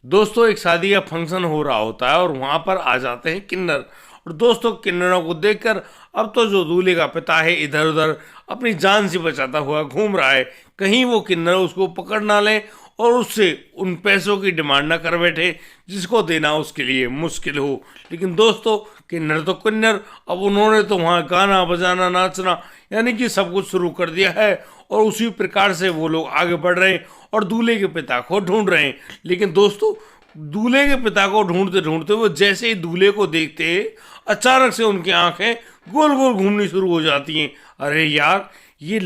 दोस्तों एक शादी का फंक्शन हो रहा होता है और वहां पर आ जाते हैं किन्नर। और दोस्तों किन्नरों को देखकर अब तो जो दूल्हे का पिता है इधर उधर अपनी जान से बचाता हुआ घूम रहा है, कहीं वो किन्नर उसको पकड़ ना ले और उससे उन पैसों की डिमांड ना कर बैठे जिसको देना उसके लिए मुश्किल हो। लेकिन दोस्तों किन्नर तो किन्नर, अब उन्होंने तो वहाँ गाना बजाना नाचना यानी कि सब कुछ शुरू कर दिया है और उसी प्रकार से वो लोग आगे बढ़ रहे हैं और दूल्हे के पिता को ढूंढ रहे हैं। लेकिन दोस्तों दूल्हे के पिता को ढूंढते ढूंढते वो जैसे ही दूल्हे को देखते हैं अचानक से उनकी आंखें गोल गोल घूमनी शुरू हो जाती हैं। अरे यार ये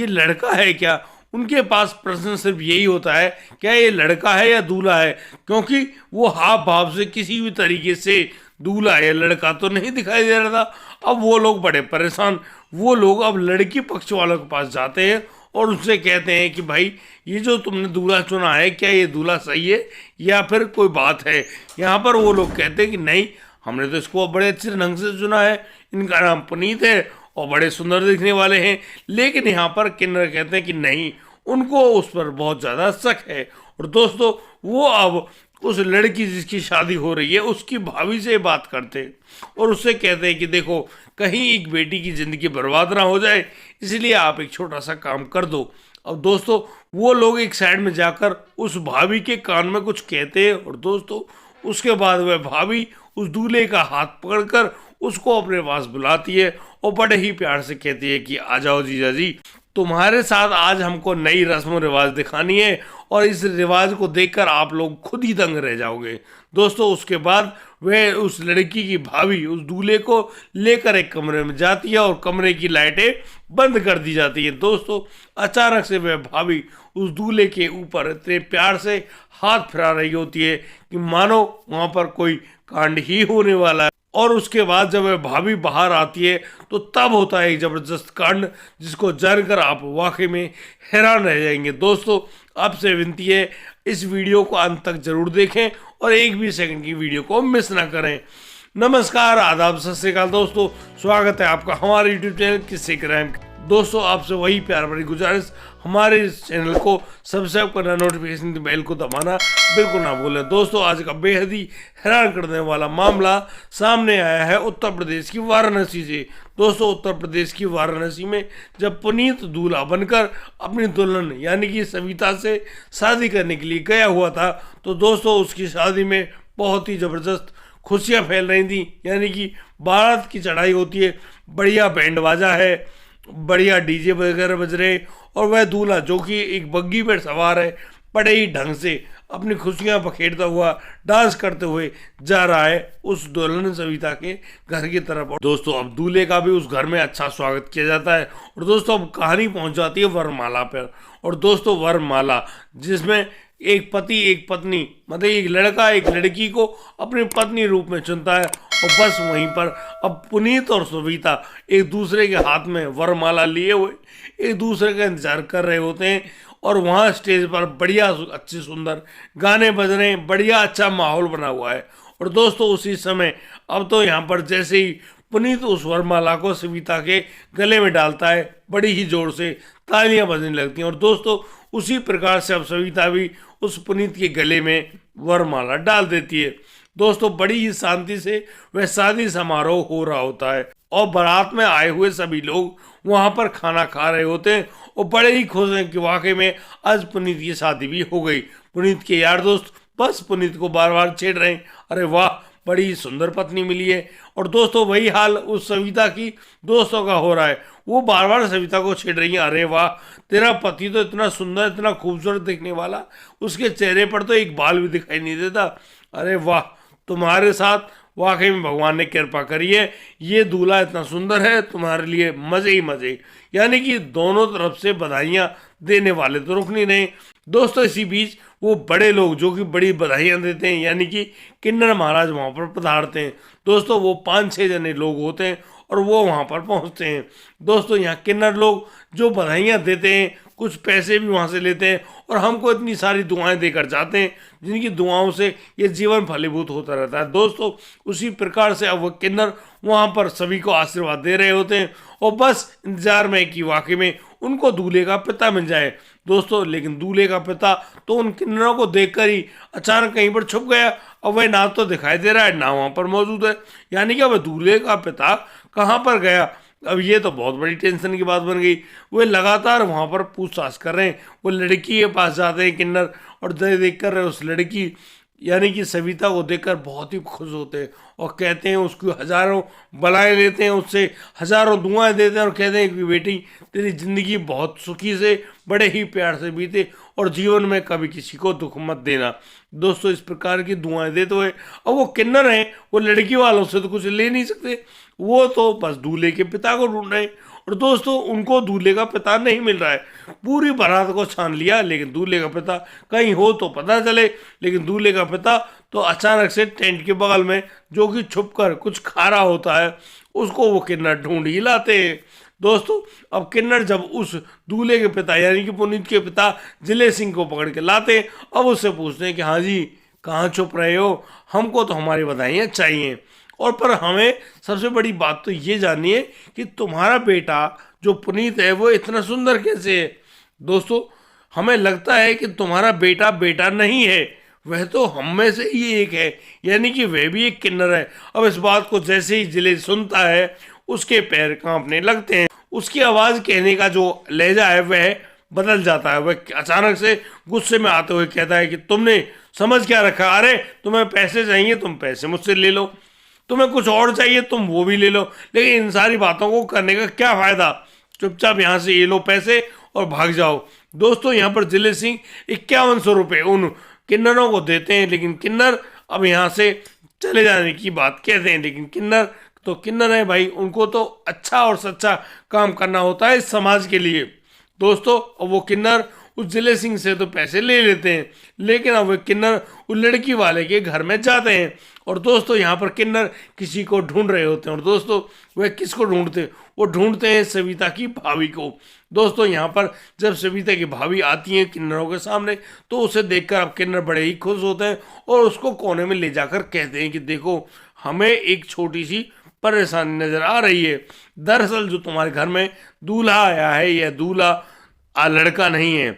लड़का है क्या? उनके पास प्रश्न सिर्फ यही होता है, क्या ये लड़का है या दूल्हा है, क्योंकि वो हाव भाव से किसी भी तरीके से दूल्हा या लड़का तो नहीं दिखाई दे रहा था। अब वो लोग बड़े परेशान, वो लोग अब लड़की पक्ष वालों के पास जाते हैं और उनसे कहते हैं कि भाई ये जो तुमने दूल्हा चुना है क्या ये दूल्हा सही है या फिर कोई बात है। यहाँ पर वो लोग कहते हैं कि नहीं, हमने तो इसको बड़े अच्छे ढंग से चुना है, इनका नाम पुनीत है और बड़े सुंदर दिखने वाले हैं। लेकिन यहाँ पर किन्नर कहते हैं कि नहीं, उनको उस पर बहुत ज़्यादा शक है। और दोस्तों वो अब उस लड़की जिसकी शादी हो रही है उसकी भाभी से बात करते हैं और उससे कहते हैं कि देखो कहीं एक बेटी की ज़िंदगी बर्बाद ना हो जाए, इसलिए आप एक छोटा सा काम कर दो। अब दोस्तों वो लोग एक साइड में जाकर उस भाभी के कान में कुछ कहते हैं और दोस्तों उसके बाद वह भाभी उस दूल्हे का हाथ पकड़कर उसको अपने पास बुलाती है और बड़े ही प्यार से कहती है कि आ जाओ जीजा जी, तुम्हारे साथ आज हमको नई रस्म रिवाज दिखानी है और इस रिवाज को देखकर आप लोग खुद ही दंग रह जाओगे। दोस्तों उसके बाद वह उस लड़की की भाभी उस दूल्हे को लेकर एक कमरे में जाती है और कमरे की लाइटें बंद कर दी जाती हैं। दोस्तों अचानक से वह भाभी उस दूल्हे के ऊपर इतने प्यार से हाथ फिरा रही होती है कि मानो वहां पर कोई कांड ही होने वाला है। और उसके बाद जब वह भाभी बाहर आती है तो तब होता है एक जबरदस्त कांड जिसको जानकर आप वाकई में हैरान रह जाएंगे। दोस्तों आपसे विनती है इस वीडियो को अंत तक जरूर देखें और एक भी सेकंड की वीडियो को मिस ना करें। नमस्कार, आदाब, सत श्री अकाल दोस्तों, स्वागत है आपका हमारे यूट्यूब चैनल किस्से क्राइम। दोस्तों आपसे वही प्यार भरी गुजारिश, हमारे इस चैनल को सब्सक्राइब करना, नोटिफिकेशन बेल को दबाना बिल्कुल ना भूलें। दोस्तों आज का बेहद ही हैरान करने वाला मामला सामने आया है उत्तर प्रदेश की वाराणसी से। दोस्तों उत्तर प्रदेश की वाराणसी में जब पुनीत दूल्हा बनकर अपनी दुल्हन यानी कि सविता से शादी करने के लिए गया हुआ था तो दोस्तों उसकी शादी में बहुत ही ज़बरदस्त खुशियाँ फैल रही थी। यानी कि बारात की चढ़ाई होती है, बढ़िया बैंड बाजा है, बढ़िया डीजे वगैरह बज रहे और वह दूल्हा जो कि एक बग्गी पर सवार है बड़े ही ढंग से अपनी खुशियां बखेरता हुआ डांस करते हुए जा रहा है उस दुल्हन सविता के घर की तरफ। और दोस्तों अब दूल्हे का भी उस घर में अच्छा स्वागत किया जाता है और दोस्तों अब कहानी पहुंच जाती है वरमाला पर। और दोस्तों वरमाला जिसमें एक पति एक पत्नी मतलब एक लड़का एक लड़की को अपनी पत्नी रूप में चुनता है और बस वहीं पर अब पुनीत और सविता एक दूसरे के हाथ में वरमाला लिए हुए एक दूसरे का इंतजार कर रहे होते हैं और वहाँ स्टेज पर बढ़िया अच्छे सुंदर गाने बज रहे हैं, बढ़िया अच्छा माहौल बना हुआ है। और दोस्तों उसी समय अब तो यहाँ पर जैसे ही पुनीत उस वरमाला को सविता के गले में डालता है बड़ी ही जोर से तालियां बजने लगती हैं और दोस्तों उसी प्रकार से अब सविता भी उस पुनीत के गले में वरमाला डाल देती है। दोस्तों बड़ी ही शांति से वह शादी समारोह हो रहा होता है और बारात में आए हुए सभी लोग वहां पर खाना खा रहे होते हैं और बड़े ही खुश हैं कि वाकई में आज पुनीत की शादी भी हो गई। पुनीत के यार दोस्त बस पुनीत को बार बार छेड़ रहे हैं, अरे वाह बड़ी सुंदर पत्नी मिली है। और दोस्तों वही हाल उस सविता की दोस्तों का हो रहा है, वो बार बार सविता को छेड़ रही है, अरे वाह तेरा पति तो इतना सुंदर इतना खूबसूरत दिखने वाला, उसके चेहरे पर तो एक बाल भी दिखाई नहीं देता, अरे वाह तुम्हारे साथ वाकई में भगवान ने कृपा करी है, ये दूल्हा इतना सुंदर है, तुम्हारे लिए मजे ही मजे। यानी कि दोनों तरफ से बधाइयाँ देने वाले तो रुक नहीं रहे। दोस्तों इसी बीच वो बड़े लोग जो कि बड़ी बधाइयाँ देते हैं यानी कि किन्नर महाराज वहाँ पर पधारते हैं। दोस्तों वो 5-6 जने लोग होते हैं और वो वहाँ पर पहुँचते हैं। दोस्तों यहाँ किन्नर लोग जो बधाइयाँ देते हैं कुछ पैसे भी वहाँ से लेते हैं और हमको इतनी सारी दुआएं देकर जाते हैं जिनकी दुआओं से ये जीवन फलीभूत होता रहता है। दोस्तों उसी प्रकार से अब वो किन्नर वहाँ पर सभी को आशीर्वाद दे रहे होते हैं और बस इंतजार में कि वाकई में उनको दूल्हे का पिता मिल जाए। दोस्तों लेकिन दूल्हे का पिता तो उन किन्नरों को देखकर ही अचानक कहीं पर छुप गया, और वह ना तो दिखाई दे रहा है ना वहां पर मौजूद है। यानी कि वह दूल्हे का पिता कहाँ पर गया। अब ये तो बहुत बड़ी टेंशन की बात बन गई। वे लगातार वहां पर पूछताछ कर रहे हैं। वो लड़की के पास जाते हैं किन्नर, और देख कर उस लड़की यानी कि सविता को देखकर बहुत ही खुश होते हैं और कहते हैं, उसकी हजारों बलाएं लेते हैं, उससे हजारों दुआएं देते हैं और कहते हैं कि बेटी तेरी जिंदगी बहुत सुखी से बड़े ही प्यार से बीते और जीवन में कभी किसी को दुख मत देना। दोस्तों इस प्रकार की दुआएं देते हुए, अब वो किन्नर हैं, वो लड़की वालों से तो कुछ ले नहीं सकते, वो तो बस दूल्हे के पिता को ढूंढ रहे हैं। और दोस्तों उनको दूल्हे का पिता नहीं मिल रहा है। पूरी बारात को छान लिया लेकिन दूल्हे का पिता कहीं हो तो पता चले। लेकिन दूल्हे का पिता तो अचानक से टेंट के बगल में जो कि छुपकर कुछ खा रहा होता है, उसको वो किन्नर ढूंढ ही लाते हैं। दोस्तों अब किन्नर जब उस दूल्हे के पिता यानी कि पुनीत के पिता जिले सिंह को पकड़ के लाते, अब उससे पूछते हैं कि हाँ जी कहाँ छुप रहे हो, हमको तो हमारी बधाइयाँ चाहिए। और पर हमें सबसे बड़ी बात तो ये जाननी है कि तुम्हारा बेटा जो पुनीत है वो इतना सुंदर कैसे है। दोस्तों हमें लगता है कि तुम्हारा बेटा बेटा नहीं है, वह तो हम में से ही एक है, यानी कि वह भी एक किन्नर है। अब इस बात को जैसे ही जिले सुनता है उसके पैर कांपने लगते हैं। उसकी आवाज़ कहने का जो लहजा है वह बदल जाता है। वह अचानक से गुस्से में आते हुए कहता है कि तुमने समझ क्या रखा, अरे तुम्हें पैसे चाहिए तुम पैसे मुझसे ले लो, तुम्हें कुछ और चाहिए तुम वो भी ले लो, लेकिन इन सारी बातों को करने का क्या फायदा, चुपचाप यहाँ से ये लो पैसे और भाग जाओ। दोस्तों यहाँ पर जिले सिंह 5100 रुपये उन किन्नरों को देते हैं, लेकिन किन्नर अब यहाँ से चले जाने की बात कहते हैं। लेकिन किन्नर तो किन्नर है भाई, उनको तो अच्छा और सच्चा काम करना होता है इस समाज के लिए। दोस्तों अब वो किन्नर उस जिले सिंह से तो पैसे ले लेते हैं, लेकिन अब वे किन्नर उस लड़की वाले के घर में जाते हैं। और दोस्तों यहाँ पर किन्नर किसी को ढूंढ रहे होते हैं, और दोस्तों वह किसको ढूंढते हैं, वो ढूंढते हैं सविता की भाभी को। दोस्तों यहाँ पर जब सविता की भाभी आती हैं किन्नरों के सामने, तो उसे देखकर अब किन्नर बड़े ही खुश होते हैं और उसको कोने में ले जाकर कहते हैं कि देखो हमें एक छोटी सी परेशानी नजर आ रही है। दरअसल जो तुम्हारे घर में दूल्हा आया है यह दूल्हा लड़का नहीं है।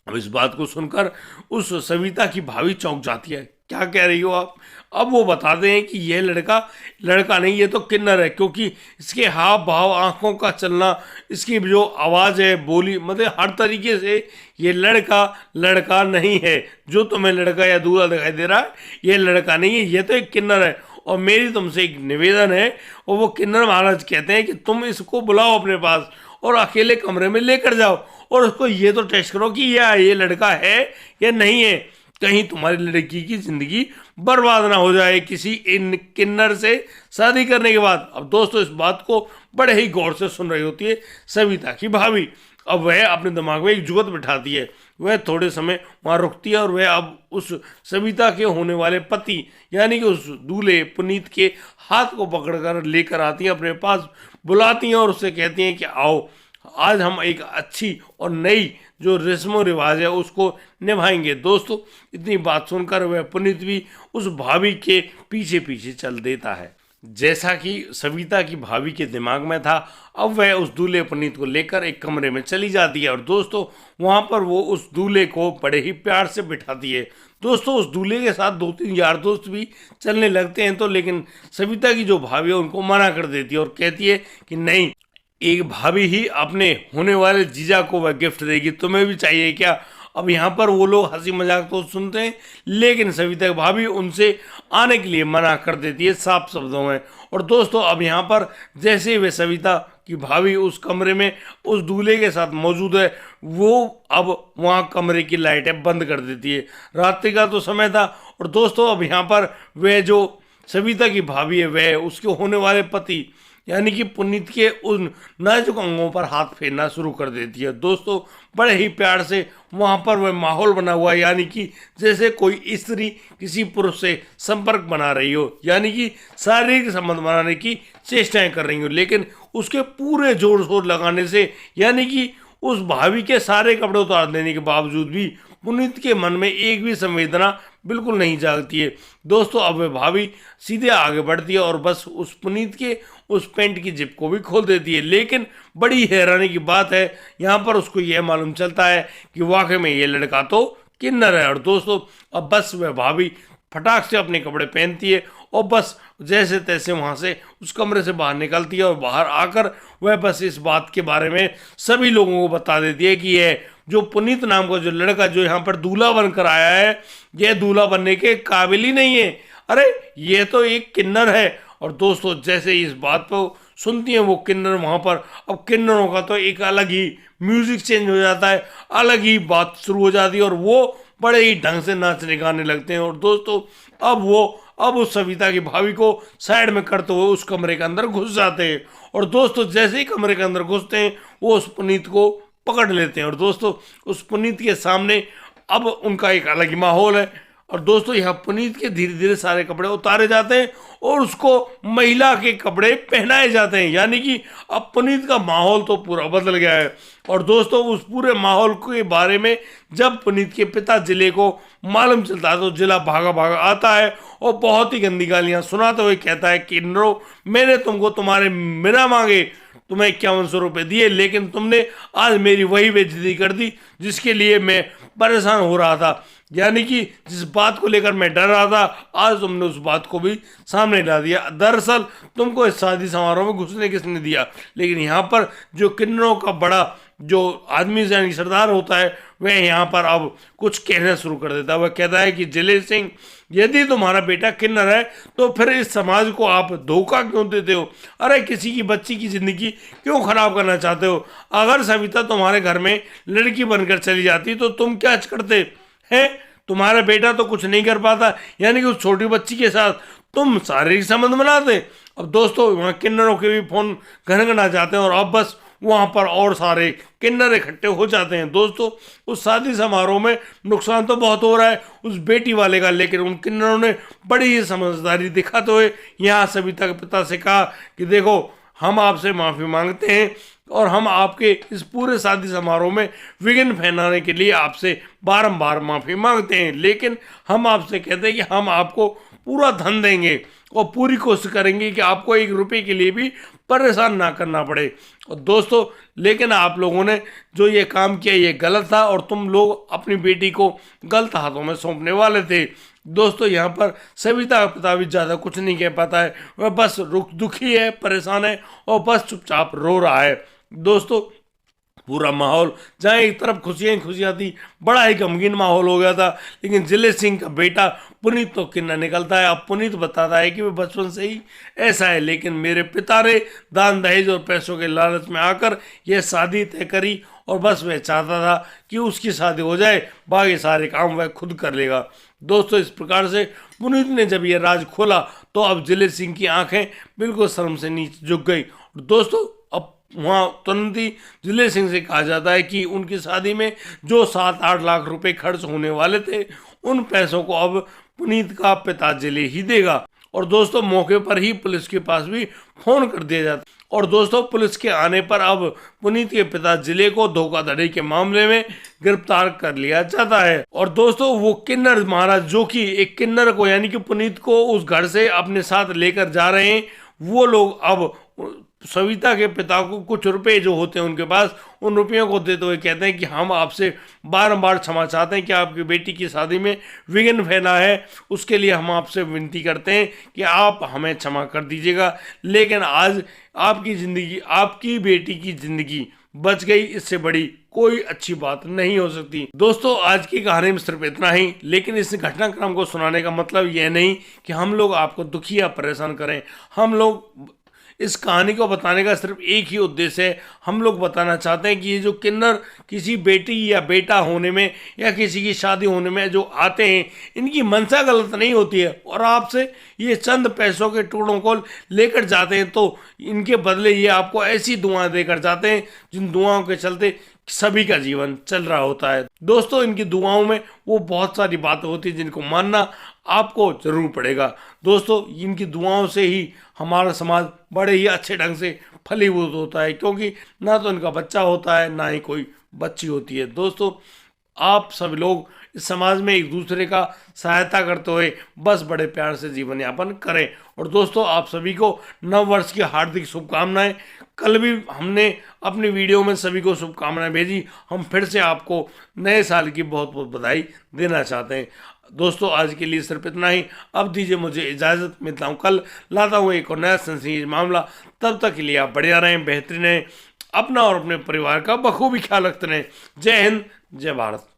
अब इस बात को सुनकर उस सविता की भाभी चौंक जाती है, क्या कह रही हो आप। अब वो बताते हैं कि यह लड़का लड़का नहीं, ये तो किन्नर है, क्योंकि इसके हाव भाव आंखों का चलना, इसकी जो आवाज़ है बोली, मतलब हर तरीके से ये लड़का लड़का नहीं है। जो तुम्हें लड़का या दूल्हा दिखाई दे रहा है ये लड़का नहीं है, ये तो एक किन्नर है। और मेरी तुमसे एक निवेदन है। और वो किन्नर महाराज कहते हैं कि तुम इसको बुलाओ अपने पास और अकेले कमरे में लेकर जाओ और उसको ये तो टेस्ट करो कि ये लड़का है या नहीं है, कहीं तुम्हारी लड़की की जिंदगी बर्बाद ना हो जाए किसी इन किन्नर से शादी करने के बाद। अब दोस्तों इस बात को बड़े ही गौर से सुन रही होती है सविता की भाभी। अब वह अपने दिमाग में एक जुगत बिठाती है, वह थोड़े समय वहाँ रुकती है और वह अब उस सविता के होने वाले पति यानी कि उस दूल्हे पुनीत के हाथ को पकड़कर लेकर आती हैं, अपने पास बुलाती हैं और उससे कहती हैं कि आओ आज हम एक अच्छी और नई जो रस्मों रिवाज है उसको निभाएंगे। दोस्तों इतनी बात सुनकर वह पुनीत भी उस भाभी के पीछे पीछे चल देता है जैसा कि सविता की भाभी के दिमाग में था। अब वह उस दूल्हे पुनीत को लेकर एक कमरे में चली जाती है और दोस्तों वहां पर वो उस दूल्हे को बड़े ही प्यार से बिठाती है। दोस्तों उस दूल्हे के साथ 2-3 यार दोस्त भी चलने लगते हैं, तो लेकिन सविता की जो भाभी है उनको मना कर देती है और कहती है कि नहीं, एक भाभी ही अपने होने वाले जीजा को वह गिफ्ट देगी, तुम्हें भी चाहिए क्या। अब यहाँ पर वो लोग हंसी मजाक तो सुनते हैं, लेकिन सविता की भाभी उनसे आने के लिए मना कर देती है साफ शब्दों में। और दोस्तों अब यहाँ पर जैसे वे सविता की भाभी उस कमरे में उस दूल्हे के साथ मौजूद है, वो अब वहाँ कमरे की लाइटें बंद कर देती है। रात्रि का तो समय था और दोस्तों अब यहाँ पर वह जो सविता की भाभी है वह उसके होने वाले पति यानी कि पुनीत के उन नाजुक अंगों पर हाथ फेरना शुरू कर देती है। दोस्तों बड़े ही प्यार से वहाँ पर वह माहौल बना हुआ है, यानी कि जैसे कोई स्त्री किसी पुरुष से संपर्क बना रही हो, यानी कि शारीरिक संबंध बनाने की चेष्टाएं कर रही हो। लेकिन उसके पूरे जोर शोर लगाने से यानी कि उस भाभी के सारे कपड़े उतार देने के बावजूद भी पुनीत के मन में एक भी संवेदना बिल्कुल नहीं जागती है। दोस्तों अब वह भाभी सीधे आगे बढ़ती है और बस उस पुनीत के उस पैंट की जिप को भी खोल देती है। लेकिन बड़ी हैरानी की बात है, यहाँ पर उसको यह मालूम चलता है कि वाकई में ये लड़का तो किन्नर है। और दोस्तों अब बस वह भाभी फटाक से अपने कपड़े पहनती है और बस जैसे तैसे वहां से उस कमरे से बाहर निकलती है और बाहर आकर वह बस इस बात के बारे में सभी लोगों को बता देती है कि यह जो पुनीत नाम का जो लड़का जो यहाँ पर दूल्हा बनकर आया है, यह दूल्हा बनने के काबिल ही नहीं है। अरे ये तो एक किन्नर है। और दोस्तों जैसे इस बात को सुनती हैं वो किन्नर वहां पर, अब किन्नरों का तो एक अलग ही म्यूजिक चेंज हो जाता है, अलग ही बात शुरू हो जाती है और वो बड़े ही ढंग से नाचने गाने लगते हैं। और दोस्तों अब उस सविता की भाभी को साइड में करते हुए उस कमरे के अंदर घुस जाते हैं। और दोस्तों जैसे ही कमरे के अंदर घुसते हैं वो उस पुनीत को पकड़ लेते हैं। और दोस्तों उस पुनीत के सामने अब उनका एक अलग ही माहौल है। और दोस्तों यहाँ पुनीत के धीरे धीरे सारे कपड़े उतारे जाते हैं और उसको महिला के कपड़े पहनाए जाते हैं, यानी कि अब पुनीत का माहौल तो पूरा बदल गया है। और दोस्तों उस पूरे माहौल के बारे में जब पुनीत के पिता जिले को मालूम चलता है तो जिला भागा भागा आता है और बहुत ही गंदी गालियां सुनाते हुए कहता है कि किन्नरो, मैंने तुमको तुम्हारे बिना मांगे तुम्हें 5100 रुपये दिए, लेकिन तुमने आज मेरी वही बेइज्जती कर दी जिसके लिए मैं परेशान हो रहा था। यानी कि जिस बात को लेकर मैं डर रहा था, आज तुमने उस बात को भी सामने ला दिया। दरअसल तुमको इस शादी समारोह में घुसने किसने दिया? लेकिन यहाँ पर जो किन्नरों का बड़ा जो आदमी यानी सरदार होता है वह यहाँ पर अब कुछ कहना शुरू कर देता है। वह कहता है कि जिले सिंह, यदि तुम्हारा बेटा किन्नर है तो फिर इस समाज को आप धोखा क्यों देते हो? अरे किसी की बच्ची की जिंदगी क्यों खराब करना चाहते हो? अगर सविता तुम्हारे घर में लड़की बनकर चली जाती तो तुम क्या करते हैं? तुम्हारा बेटा तो कुछ नहीं कर पाता, यानी कि उस छोटी बच्ची के साथ तुम शारीरिक संबंध बनाते। अब दोस्तों वहाँ किन्नरों के भी फोन घनघना जाते हैं और अब बस वहाँ पर और सारे किन्नर इकट्ठे हो जाते हैं। दोस्तों उस शादी समारोह में नुकसान तो बहुत हो रहा है उस बेटी वाले का, लेकिन उन किन्नरों ने बड़ी ही समझदारी दिखाते हुए यहाँ सविता के पिता से कहा कि देखो, हम आपसे माफ़ी मांगते हैं और हम आपके इस पूरे शादी समारोह में विघ्न फैलाने के लिए आपसे बारंबार माफ़ी मांगते हैं, लेकिन हम आपसे कहते हैं कि हम आपको पूरा धन देंगे और पूरी कोशिश करेंगे कि आपको 1 रुपये के लिए भी परेशान ना करना पड़े। और दोस्तों लेकिन आप लोगों ने जो ये काम किया ये गलत था और तुम लोग अपनी बेटी को गलत हाथों में सौंपने वाले थे। दोस्तों यहाँ पर सविता का पिता भी ज़्यादा कुछ नहीं कह पाता है, वह बस दुखी है, परेशान है और बस चुपचाप रो रहा है। दोस्तों पूरा माहौल जहाँ एक तरफ खुशियाँ ही खुशियाँ थी, बड़ा ही गमगीन माहौल हो गया था, लेकिन जिले सिंह का बेटा पुनीत तो किन्ना निकलता है। अब पुनीत बताता है कि वह बचपन से ही ऐसा है, लेकिन मेरे पिता ने दान दहेज और पैसों के लालच में आकर यह शादी तय करी और बस वह चाहता था कि उसकी शादी हो जाए, बाकी सारे काम वह खुद कर लेगा। दोस्तों इस प्रकार से पुनीत ने जब यह राज खोला तो अब जिले सिंह की आंखें बिल्कुल शर्म से नीचे झुक गई। दोस्तों अब वहाँ तुरंत ही जिले सिंह से कहा जाता है कि उनकी शादी में जो 7-8 लाख रुपए खर्च होने वाले थे उन पैसों को अब पुनीत का पिता जिले ही देगा। और दोस्तों मौके पर ही पुलिस के पास भी फोन कर दिया जाता है। और दोस्तों पुलिस के आने पर अब पुनीत के पिता जिले को धोखाधड़ी के मामले में गिरफ्तार कर लिया जाता है। और दोस्तों वो किन्नर महाराज जो कि एक किन्नर को यानी कि पुनीत को उस घर से अपने साथ लेकर जा रहे हैं, वो लोग अब सविता के पिता को कुछ रुपए जो होते हैं उनके पास, उन रुपयों को देते हुए कहते हैं कि हम आपसे बारंबार क्षमा चाहते हैं कि आपकी बेटी की शादी में विघ्न फैला है, उसके लिए हम आपसे विनती करते हैं कि आप हमें क्षमा कर दीजिएगा, लेकिन आज आपकी ज़िंदगी, आपकी बेटी की ज़िंदगी बच गई, इससे बड़ी कोई अच्छी बात नहीं हो सकती। दोस्तों आज की कहानी में सिर्फ इतना ही, लेकिन इस घटनाक्रम को सुनाने का मतलब यह नहीं कि हम लोग आपको दुखी या परेशान करें। हम लोग इस कहानी को बताने का सिर्फ एक ही उद्देश्य है, हम लोग बताना चाहते हैं कि ये जो किन्नर किसी बेटी या बेटा होने में या किसी की शादी होने में जो आते हैं, इनकी मंशा गलत नहीं होती है और आपसे ये चंद पैसों के टुकड़ों को लेकर जाते हैं तो इनके बदले ये आपको ऐसी दुआएं देकर जाते हैं जिन दुआओं के चलते सभी का जीवन चल रहा होता है। दोस्तों इनकी दुआओं में वो बहुत सारी बातें होती हैं जिनको मानना आपको जरूर पड़ेगा। दोस्तों इनकी दुआओं से ही हमारा समाज बड़े ही अच्छे ढंग से फलीभूत होता है, क्योंकि ना तो इनका बच्चा होता है ना ही कोई बच्ची होती है। दोस्तों आप सब लोग इस समाज में एक दूसरे का सहायता करते हुए बस बड़े प्यार से जीवन यापन करें। और दोस्तों, आप सभी को नव वर्ष की हार्दिक शुभकामनाएं। कल भी हमने अपनी वीडियो में सभी को शुभकामनाएं भेजी, हम फिर से आपको नए साल की बहुत बहुत बधाई देना चाहते हैं। दोस्तों, आज के लिए सिर्फ इतना ही। अब दीजिए मुझे इजाज़त, मिलता हूँ कल, लाता हूँ एक और नया सनसनीखेज मामला। तब तक के लिए आप बढ़िया रहें, बेहतरीन रहें, अपना और अपने परिवार का बखूबी ख्याल रखते रहें। जय हिंद, जय भारत।